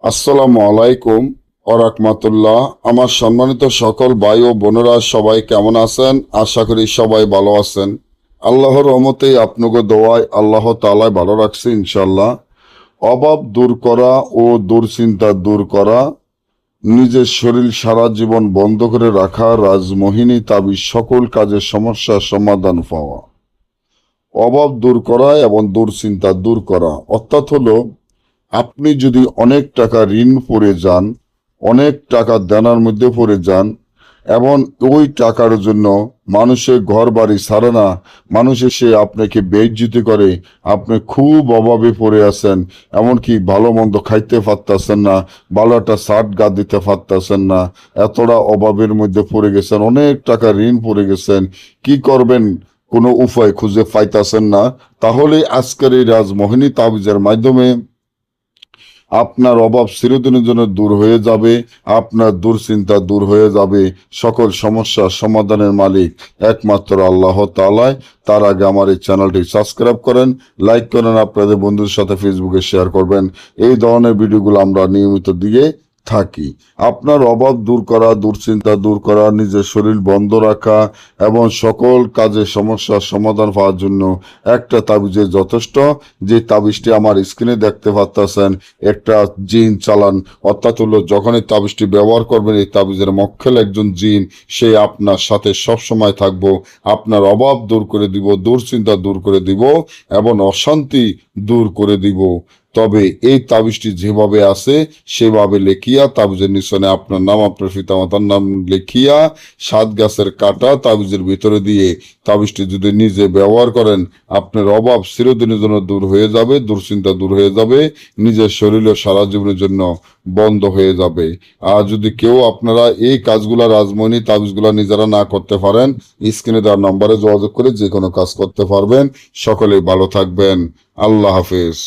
আসসালামু আলাইকুম ওয়া রাহমাতুল্লাহ। আমার সম্মানিত সকল ভাই ও বোনেরা সবাই কেমন আছেন? আশা করি সবাই ভালো আছেন। আল্লাহর রহমতে আপনাকে দোয়ায় আল্লাহ তাআলা ভালো রাখছে ইনশাল্লাহ। অভাব দূর করা ও দুশ্চিন্তা দূর করা, নিজের শরীর সারা জীবন বন্ধ করে রাখা, রাজমোহিনী তাবিজ সকল কাজের সমস্যার সমাধান পাওয়া। অভাব দূর করা এবং দুশ্চিন্তা দূর করা অর্থাৎ হলো, আপনি যদি অনেক টাকা ঋণ পড়ে যান, অনেক টাকা দেনার মধ্যে পড়ে যান, এবং ওই টাকার জন্য মানুষের ঘর বাড়ি ছাড়ে না, মানুষ এসে আপনাকে বেইজ্জতি করে, আপনি খুব অভাবে পড়ে আছেন, এমনকি ভালো মন্দ খাইতে পারতেছেন না, ভালো একটা শার্ট গা দিতে পারতেছেন না, এতটা অভাবের মধ্যে পড়ে গেছেন, অনেক টাকা ঋণ পড়ে গেছেন, কি করবেন কোনো উপায় খুঁজে পাইতেছেন না, তাহলে আজকের এই রাজমোহিনী তাবিজের মাধ্যমে আপনার অভাব চিরদিনের জন্য দূর হয়ে যাবে, আপনার দুশ্চিন্তা দূর হয়ে যাবে। সকল সমস্যার সমাধানের মালিক একমাত্র আল্লাহ তাআলাই। তার আগে আমার এই চ্যানেলটি সাবস্ক্রাইব করেন, লাইক করেন, আপনাদের বন্ধুদের সাথে ফেসবুকে শেয়ার করবেন। এই ধরনের ভিডিওগুলো আমরা নিয়মিত দিয়ে থাকি। আপনার অভাব দূর করা, দুশ্চিন্তা দূর করা, নিজের শরীর বন্ধ রাখা এবং সকল কাজের সমস্যার সমাধান পাওয়ার জন্য একটা তাবিজে যথেষ্ট। যে তাবিজটি আমার স্ক্রিনে দেখতে পাচ্ছেন, একটা জিন চালান, অর্থাৎ হলো যখন এই তাবিজটি ব্যবহার করবেন, এই তাবিজের মক্কেল একজন জিন, সে আপনার সাথে সব সময় থাকবো, আপনার অভাব দূর করে দিব, দুশ্চিন্তা দূর করে দিব এবং অশান্তি দূর করে দিব। তবে এই তাবিজটি যেভাবে আছে সেভাবে লেখিয়া তাবিজের নিচনে আপনার নাম, আপনার পিতামাতার নাম লেখিয়া 7 গাছের কাটা তাবিজের ভিতরে দিয়ে তাবিজটি যদি নিজে ব্যবহার করেন, আপনার অভাব চিরদিনের জন্য দূর হয়ে যাবে, দুশ্চিন্তা দূর হয়ে যাবে, নিজের শরীরও সারা জীবনের জন্য বন্ধ হয়ে যাবে। আর যদি কেউ আপনারা এই কাজগুলা, রাজমোহিনী তাবিজগুলা নিজেরা না করতে পারেন, স্ক্রিনে দেওয়ার নম্বরে যোগাযোগ করে যে কোনো কাজ করতে পারবেন। সকলেই ভালো থাকবেন। আল্লাহ হাফেজ।